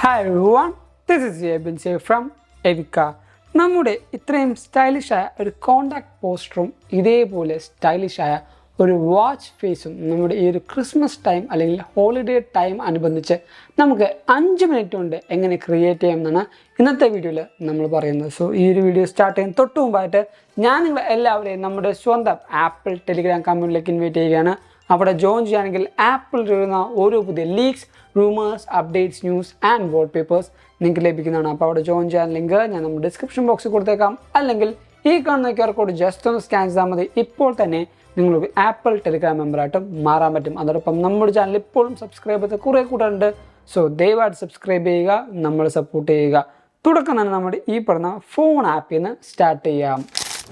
Hi everyone, this is Jebin from Evika. നമ്മുടെ ഇത്രയും സ്റ്റൈലിഷായ ഒരു കോണ്ടാക്ട് പോസ്റ്ററും ഇതേപോലെ സ്റ്റൈലിഷായ ഒരു വാച്ച് ഫേസും നമ്മുടെ ഈ ഒരു ക്രിസ്മസ് ടൈം അല്ലെങ്കിൽ ഹോളിഡേ ടൈം അനുബന്ധിച്ച് നമുക്ക് 5 മിനിറ്റ് കൊണ്ട് എങ്ങനെ ക്രിയേറ്റ് ചെയ്യാമെന്നാണ് ഇന്നത്തെ വീഡിയോയിൽ നമ്മൾ പറയുന്നത്. സോ ഈ ഒരു വീഡിയോ സ്റ്റാർട്ട് ചെയ്യാൻ തൊട്ട് മുമ്പായിട്ട് ഞാൻ നിങ്ങൾ എല്ലാവരെയും നമ്മുടെ സ്വന്തം ആപ്പിൾ ടെലിഗ്രാം കമ്മ്യൂണിറ്റിയിലേക്ക് ഇൻവൈറ്റ് ചെയ്യുകയാണ്. അവിടെ ജോയിൻ ചെയ്യുകയാണെങ്കിൽ ആപ്പിൾ വരുന്ന ഓരോ പുതിയ leaks, rumours, updates, news and wallpapers നിങ്ങൾക്ക് ലഭിക്കുന്നതാണ്. അപ്പോൾ അവിടെ ജോയിൻ ചെയ്യാൻ ലിങ്ക് ഞാൻ നമ്മുടെ ഡിസ്ക്രിപ്ഷൻ ബോക്സിൽ കൊടുത്തേക്കാം, അല്ലെങ്കിൽ ഈ കാണുന്ന QR കോഡ് ജസ്റ്റ് ഒന്ന് സ്കാൻ ചെയ്താൽ മതി. ഇപ്പോൾ തന്നെ നിങ്ങൾക്ക് ആപ്പിൾ ടെലിഗ്രാം മെമ്പറായിട്ട് മാറാൻ പറ്റും. അതോടൊപ്പം നമ്മുടെ ചാനൽ ഇപ്പോഴും സബ്സ്ക്രൈബ് ചെയ്ത് കുറേ കൂട്ടുണ്ട്. സോ ദയവായിട്ട് സബ്സ്ക്രൈബ് ചെയ്യുക, നമ്മൾ സപ്പോർട്ട് ചെയ്യുക. തുടക്കം തന്നെ നമ്മുടെ ഈ പറഞ്ഞ ഫോൺ ആപ്പിൽ നിന്ന് സ്റ്റാർട്ട് ചെയ്യാം.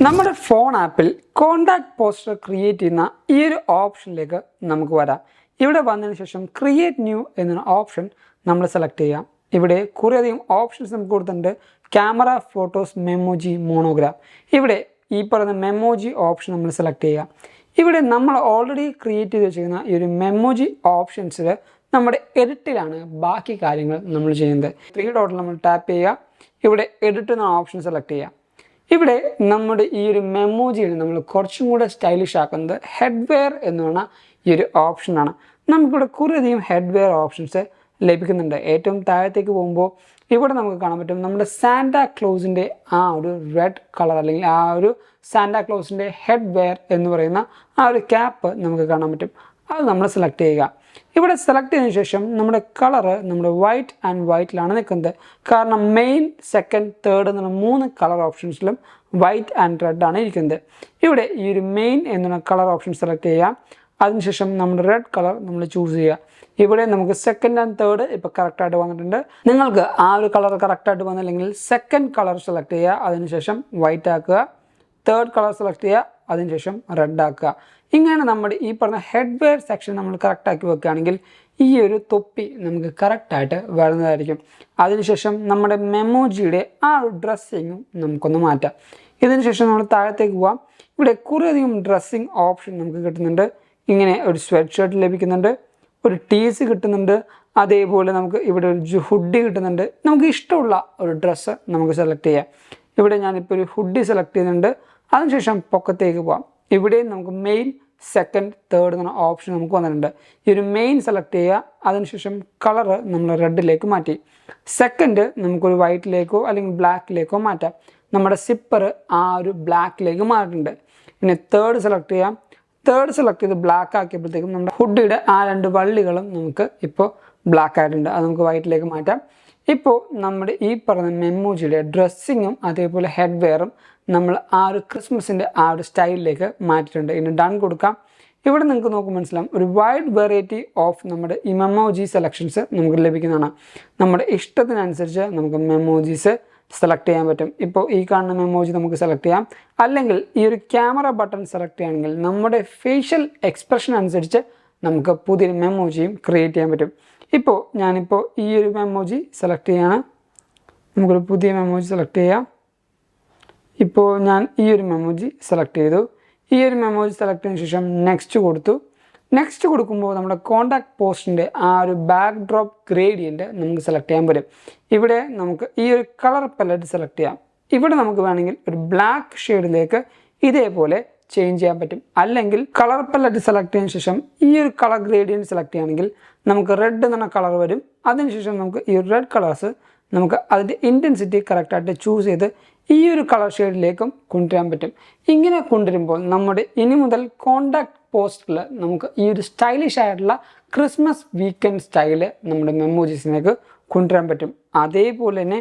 നമ്മുടെ ഫോൺ ആപ്പിൽ കോണ്ടാക്ട് പോസ്റ്റർ ക്രിയേറ്റ് ചെയ്യുന്ന ഈ ഒരു ഓപ്ഷനിലേക്ക് നമുക്ക് വരാം. ഇവിടെ വന്നതിന് ശേഷം ക്രിയേറ്റ് ന്യൂ എന്ന ഓപ്ഷൻ നമ്മൾ സെലക്ട് ചെയ്യാം. ഇവിടെ കുറേയധികം ഓപ്ഷൻസ് നമുക്ക് കൊടുത്തിട്ടുണ്ട്. Camera, photos, Memoji, monograph. ഇവിടെ ഈ പറയുന്ന മെമ്മോജി ഓപ്ഷൻ നമ്മൾ സെലക്ട് ചെയ്യുക. ഇവിടെ നമ്മൾ ഓൾറെഡി ക്രിയേറ്റ് ചെയ്ത് വെച്ചിരിക്കുന്ന ഈ ഒരു മെമ്മോജി ഓപ്ഷൻസിൽ നമ്മുടെ എഡിറ്റിലാണ് ബാക്കി കാര്യങ്ങൾ നമ്മൾ ചെയ്യുന്നത്. 3 ഡോട്ടിൽ നമ്മൾ ടാപ്പ് ചെയ്യുക. ഇവിടെ എഡിറ്റ് എന്ന ഓപ്ഷൻ സെലക്ട് ചെയ്യുക. ഇവിടെ നമ്മുടെ ഈ ഒരു മെമ്മോജിയിൽ നമ്മൾ കുറച്ചും കൂടെ സ്റ്റൈലിഷ് ആക്കുന്നത് ഹെഡ്വെയർ എന്ന് പറഞ്ഞ ഈ ഒരു ഓപ്ഷനാണ്. നമുക്കിവിടെ കുറേയധികം ഹെഡ്വെയർ ഓപ്ഷൻസ് ലഭിക്കുന്നുണ്ട്. ഏറ്റവും താഴത്തേക്ക് പോകുമ്പോൾ ഇവിടെ നമുക്ക് കാണാൻ പറ്റും നമ്മുടെ സാന്റാ ക്ലോസിൻ്റെ ആ ഒരു റെഡ് കളർ, അല്ലെങ്കിൽ ആ ഒരു സാന്റാ ക്ലോസിൻ്റെ ഹെഡ്വെയർ എന്ന് പറയുന്ന ആ ഒരു ക്യാപ്പ് നമുക്ക് കാണാൻ പറ്റും. അത് നമ്മൾ സെലക്ട് ചെയ്യുക. ഇവിടെ സെലക്ട് ചെയ്തതിനു ശേഷം നമ്മുടെ കളറ് നമ്മുടെ വൈറ്റ് ആൻഡ് വൈറ്റിലാണ് നിൽക്കുന്നത്. കാരണം മെയിൻ, സെക്കൻഡ്, തേർഡ് എന്നുള്ള 3 കളർ ഓപ്ഷൻസിലും വൈറ്റ് ആൻഡ് റെഡ് ആണ് ഇരിക്കുന്നത്. ഇവിടെ ഈ ഒരു മെയിൻ എന്നുള്ള കളർ ഓപ്ഷൻ സെലക്ട് ചെയ്യുക. അതിനുശേഷം നമ്മുടെ റെഡ് കളർ നമ്മൾ ചൂസ് ചെയ്യുക. ഇവിടെ നമുക്ക് സെക്കൻഡ് ആൻഡ് തേർഡ് ഇപ്പോൾ കറക്റ്റായിട്ട് വന്നിട്ടുണ്ട്. നിങ്ങൾക്ക് ആ ഒരു കളർ കറക്റ്റായിട്ട് വന്നില്ലെങ്കിൽ സെക്കൻഡ് കളർ സെലക്ട് ചെയ്യുക. അതിനുശേഷം വൈറ്റ് ആക്കുക. തേർഡ് കളർ സെലക്ട് ചെയ്യുക. അതിനുശേഷം റെഡ് ആക്കുക. ഇങ്ങനെ നമ്മുടെ ഈ പറഞ്ഞ ഹെഡ്വെയർ സെക്ഷൻ നമ്മൾ കറക്റ്റാക്കി വെക്കുകയാണെങ്കിൽ ഈ ഒരു തൊപ്പി നമുക്ക് കറക്റ്റായിട്ട് വരുന്നതായിരിക്കും. അതിനുശേഷം നമ്മുടെ മെമ്മോജിയുടെ ആ ഒരു ഡ്രസ്സിങ്ങും നമുക്കൊന്ന് മാറ്റാം. ഇതിനുശേഷം നമ്മൾ താഴത്തേക്ക് പോവാം. ഇവിടെ കുറേയധികം ഡ്രസ്സിങ് ഓപ്ഷൻ നമുക്ക് കിട്ടുന്നുണ്ട്. ഇങ്ങനെ ഒരു സ്വെറ്റ് ഷർട്ട് ലഭിക്കുന്നുണ്ട്, ഒരു ടീസ് കിട്ടുന്നുണ്ട്, അതേപോലെ നമുക്ക് ഇവിടെ ഒരു ഹുഡി കിട്ടുന്നുണ്ട്. നമുക്ക് ഇഷ്ടമുള്ള ഒരു ഡ്രസ്സ് നമുക്ക് സെലക്ട് ചെയ്യാം. ഇവിടെ ഞാനിപ്പോൾ ഒരു ഹുഡി സെലക്ട് ചെയ്യുന്നുണ്ട്. അതിനുശേഷം പൊക്കത്തേക്ക് പോകാം. ഇവിടെയും നമുക്ക് മെയിൻ, സെക്കൻഡ്, തേർഡ് എന്ന ഓപ്ഷൻ നമുക്ക് വന്നിട്ടുണ്ട്. ഈ ഒരു മെയിൻ സെലക്ട് ചെയ്യുക. അതിനുശേഷം കളറ് നമ്മൾ റെഡിലേക്ക് മാറ്റി. സെക്കൻഡ് നമുക്കൊരു വൈറ്റിലേക്കോ അല്ലെങ്കിൽ ബ്ലാക്കിലേക്കോ മാറ്റാം. നമ്മുടെ സിപ്പർ ആ ഒരു ബ്ലാക്കിലേക്ക് മാറിയിട്ടുണ്ട്. പിന്നെ തേർഡ് സെലക്ട് ചെയ്യാം. തേർഡ് സെലക്ട് ചെയ്ത് ബ്ലാക്ക് ആക്കിയപ്പോഴത്തേക്കും നമ്മുടെ ഹുഡിയുടെ ആ 2 വള്ളികളും നമുക്ക് ഇപ്പോൾ ബ്ലാക്ക് ആയിട്ടുണ്ട്. അത് നമുക്ക് വൈറ്റിലേക്ക് മാറ്റാം. ഇപ്പോൾ നമ്മുടെ ഈ പറഞ്ഞ മെമ്മോജിയുടെ ഡ്രസ്സിങ്ങും അതേപോലെ ഹെഡ്വെയറും നമ്മൾ ആ ഒരു ക്രിസ്മസിൻ്റെ ആ ഒരു സ്റ്റൈലിലേക്ക് മാറ്റിയിട്ടുണ്ട്. ഇനി ഡൺ കൊടുക്കാം. ഇവിടെ നിങ്ങൾക്ക് നോക്കുമ്പോൾ മനസ്സിലാവും ഒരു വൈഡ് വെറൈറ്റി ഓഫ് നമ്മുടെ ഈ മെമ്മോജി സെലക്ഷൻസ് നമുക്ക് ലഭിക്കുന്നതാണ്. നമ്മുടെ ഇഷ്ടത്തിനനുസരിച്ച് നമുക്ക് മെമ്മോജീസ് സെലക്ട് ചെയ്യാൻ പറ്റും. ഇപ്പോൾ ഈ കാണുന്ന മെമ്മോജി നമുക്ക് സെലക്ട് ചെയ്യാം. അല്ലെങ്കിൽ ഈ ഒരു ക്യാമറ ബട്ടൺ സെലക്ട് ചെയ്യുകയാണെങ്കിൽ നമ്മുടെ ഫേഷ്യൽ എക്സ്പ്രഷൻ അനുസരിച്ച് നമുക്ക് പുതിയൊരു മെമ്മോജിയും ക്രിയേറ്റ് ചെയ്യാൻ പറ്റും. ഇപ്പോൾ ഞാനിപ്പോൾ ഈ ഒരു മെമ്മോജി സെലക്ട് ചെയ്യാണ്. നമുക്കൊരു പുതിയ മെമ്മോജി സെലക്ട് ചെയ്യാം. ഇപ്പോൾ ഞാൻ ഈ ഒരു മെമ്മോജി സെലക്ട് ചെയ്തു. ഈ ഒരു മെമ്മോജി സെലക്ട് ചെയ്തതിന് ശേഷം നെക്സ്റ്റ് കൊടുത്തു. നെക്സ്റ്റ് കൊടുക്കുമ്പോൾ നമ്മുടെ കോണ്ടാക്ട് പോസ്റ്റിൻ്റെ ആ ഒരു ബാക്ക് ഡ്രോപ്പ് ഗ്രേഡിയൻറ്റ് നമുക്ക് സെലക്ട് ചെയ്യാൻ പറ്റും. ഇവിടെ നമുക്ക് ഈ ഒരു കളർ പലറ്റ് സെലക്ട് ചെയ്യാം. ഇവിടെ നമുക്ക് വേണമെങ്കിൽ ഒരു ബ്ലാക്ക് ഷെയ്ഡിലേക്ക് ഇതേപോലെ ചേഞ്ച് ചെയ്യാൻ പറ്റും. അല്ലെങ്കിൽ കളർ പലറ്റ് സെലക്ട് ചെയ്തതിന് ശേഷം ഈ ഒരു കളർ ഗ്രേഡിയൻറ്റ് സെലക്ട് ചെയ്യുകയാണെങ്കിൽ നമുക്ക് റെഡ് എന്ന കളർ വരും. അതിനുശേഷം നമുക്ക് ഈ റെഡ് കളേഴ്സ് നമുക്ക് അതിൻ്റെ ഇൻറ്റൻസിറ്റി കറക്റ്റായിട്ട് ചൂസ് ചെയ്ത് ഈ ഒരു കളർ ഷെയ്ഡിലേക്കും കൊണ്ടുവരാൻ പറ്റും. ഇങ്ങനെ കൊണ്ടുവരുമ്പോൾ നമ്മുടെ ഇനി മുതൽ കോണ്ടാക്ട് പോസ്റ്ററിൽ നമുക്ക് ഈ ഒരു സ്റ്റൈലിഷ് ആയിട്ടുള്ള ക്രിസ്മസ് വീക്കെൻഡ് സ്റ്റൈല് നമ്മുടെ മെമ്മോജീസിലേക്ക് കൊണ്ടുവരാൻ പറ്റും. അതേപോലെ തന്നെ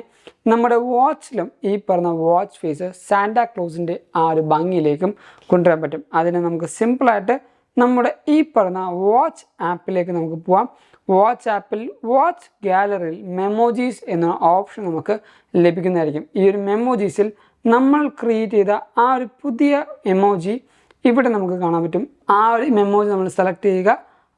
നമ്മുടെ വാച്ചിലും ഈ പറഞ്ഞ വാച്ച് ഫേസ് സാന്റാ ക്ലോസിൻ്റെ ആ ഒരു ഭംഗിയിലേക്കും കൊണ്ടുവരാൻ പറ്റും. അതിന് നമുക്ക് സിമ്പിളായിട്ട് നമ്മുടെ ഈ പറഞ്ഞ വാച്ച് ആപ്പിലേക്ക് നമുക്ക് പോവാം. വാച്ച് ആപ്പിൽ വാച്ച് ഗാലറിയിൽ മെമ്മോജീസ് എന്ന ഓപ്ഷൻ നമുക്ക് ലഭിക്കുന്നതായിരിക്കും. ഈ ഒരു മെമ്മോജീസിൽ നമ്മൾ ക്രിയേറ്റ് ചെയ്ത ആ ഒരു പുതിയ എമോജി ഇവിടെ നമുക്ക് കാണാൻ പറ്റും. ആ ഒരു മെമ്മോജി നമ്മൾ സെലക്ട് ചെയ്യുക.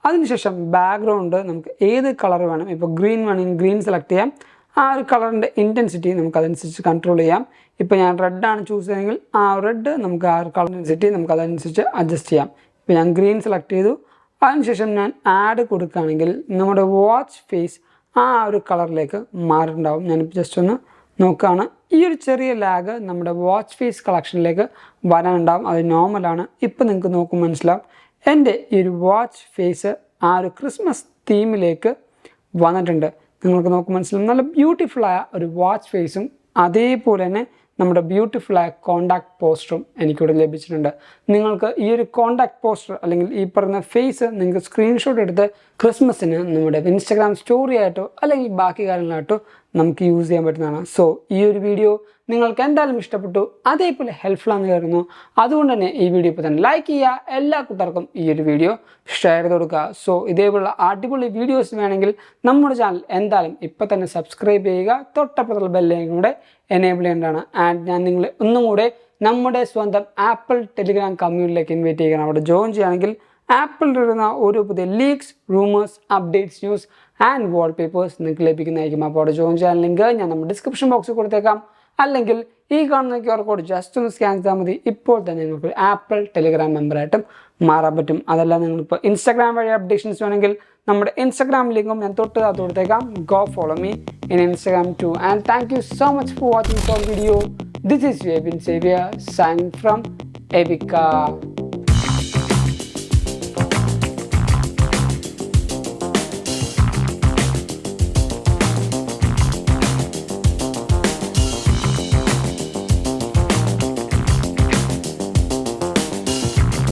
അതിനുശേഷം ബാക്ക്ഗ്രൗണ്ട് നമുക്ക് ഏത് കളർ വേണം, ഇപ്പോൾ ഗ്രീൻ വേണമെങ്കിൽ ഗ്രീൻ സെലക്ട് ചെയ്യാം. ആ ഒരു കളറിൻ്റെ ഇൻറ്റൻസിറ്റി നമുക്ക് അതനുസരിച്ച് കൺട്രോൾ ചെയ്യാം. ഇപ്പോൾ ഞാൻ റെഡാണ് ചൂസ് ചെയ്തെങ്കിൽ ആ റെഡ് നമുക്ക് ആ ഒരു കളർ ഇൻറ്റൻസിറ്റി നമുക്ക് അതനുസരിച്ച് അഡ്ജസ്റ്റ് ചെയ്യാം. ഇപ്പോൾ ഞാൻ ഗ്രീൻ സെലക്ട് ചെയ്തു. അതിനുശേഷം ഞാൻ ആഡ് കൊടുക്കുകയാണെങ്കിൽ നമ്മുടെ വാച്ച് ഫേസ് ആ ഒരു കളറിലേക്ക് മാറിയിട്ടുണ്ടാവും. ഞാനിപ്പോൾ ജസ്റ്റ് ഒന്ന് നോക്കുകയാണ്. ഈ ഒരു ചെറിയ ലാഗ് നമ്മുടെ വാച്ച് ഫേസ് കളക്ഷനിലേക്ക് വരാനുണ്ടാവും. അത് നോർമലാണ്. ഇപ്പം നിങ്ങൾക്ക് നോക്കുമ്പോൾ മനസ്സിലാവും എൻ്റെ ഈ ഒരു വാച്ച് ഫേസ് ആ ഒരു ക്രിസ്മസ് തീമിലേക്ക് വന്നിട്ടുണ്ട്. നിങ്ങൾക്ക് നോക്കുമ്പോൾ മനസ്സിലാവും നല്ല ബ്യൂട്ടിഫുള്ളായ ഒരു വാച്ച് ഫേസും അതേപോലെ തന്നെ നമ്മുടെ ബ്യൂട്ടിഫുള്ളായ കോണ്ടാക്ട് പോസ്റ്ററും എനിക്കിവിടെ ലഭിച്ചിട്ടുണ്ട്. നിങ്ങൾക്ക് ഈ ഒരു കോണ്ടാക്ട് പോസ്റ്റർ അല്ലെങ്കിൽ ഈ പറയുന്ന ഫേസ് നിങ്ങൾക്ക് സ്ക്രീൻഷോട്ട് എടുത്ത് ക്രിസ്മസിന് നമ്മുടെ ഇൻസ്റ്റാഗ്രാം സ്റ്റോറി ആയിട്ടോ അല്ലെങ്കിൽ ബാക്കി കാര്യങ്ങളായിട്ടോ നമുക്ക് യൂസ് ചെയ്യാൻ പറ്റുന്നതാണ്. സോ ഈ ഒരു വീഡിയോ നിങ്ങൾക്ക് എന്തായാലും ഇഷ്ടപ്പെട്ടു, അതേപോലെ ഹെൽപ്ഫുൾ ആണെന്ന് കരുതുന്നു. അതുകൊണ്ട് തന്നെ ഈ വീഡിയോ ഇപ്പോൾ തന്നെ ലൈക്ക് ചെയ്യുക, എല്ലാ കൂട്ടർക്കും ഈ ഒരു വീഡിയോ ഷെയർ ചെയ്ത് കൊടുക്കുക. സോ ഇതേപോലുള്ള അടിപൊളി വീഡിയോസ് വേണമെങ്കിൽ നമ്മുടെ ചാനൽ എന്തായാലും ഇപ്പോൾ തന്നെ സബ്സ്ക്രൈബ് ചെയ്യുക, തൊട്ടപ്പുറത്തുള്ള ബെല്ലൈക്കൺ കൂടെ എനേബിൾ ചെയ്യേണ്ടതാണ്. ആൻഡ് ഞാൻ നിങ്ങളെ ഒന്നും കൂടെ നമ്മുടെ സ്വന്തം ആപ്പിൾ ടെലിഗ്രാം കമ്മ്യൂണിറ്റിയിലേക്ക് ഇൻവൈറ്റ് ചെയ്യുകയാണ്. അവിടെ ജോയിൻ ചെയ്യുകയാണെങ്കിൽ ആപ്പിളിൽ വരുന്ന ഓരോ പുതിയ leaks, rumours, updates, news and wallpapers നിങ്ങൾക്ക് ലഭിക്കുന്നതായിരിക്കും. അപ്പോൾ അവിടെ ജോയിൻ ചെയ്യാൻ ലിങ്ക് ഞാൻ നമ്മുടെ ഡിസ്ക്രിപ്ഷൻ ബോക്സിൽ കൊടുത്തേക്കാം. അല്ലെങ്കിൽ ഈ കാണുന്ന QR കോഡ് ജസ്റ്റ് ഒന്ന് സ്കാൻ ചെയ്താൽ മതി. ഇപ്പോൾ തന്നെ നിങ്ങൾക്ക് ആപ്പിൾ ടെലിഗ്രാം മെമ്പറായിട്ടും മാറാൻ പറ്റും. അതല്ല നിങ്ങളിപ്പോൾ ഇൻസ്റ്റാഗ്രാം വഴി അപ്ഡേഷൻസ് വേണമെങ്കിൽ നമ്മുടെ ഇൻസ്റ്റാഗ്രാം ലിങ്കും ഞാൻ തൊട്ട് അത് കൊടുത്തേക്കാം. Go follow me in Instagram too. And thank you so much for watching for video. This is Vipin Xavier signing from Evica.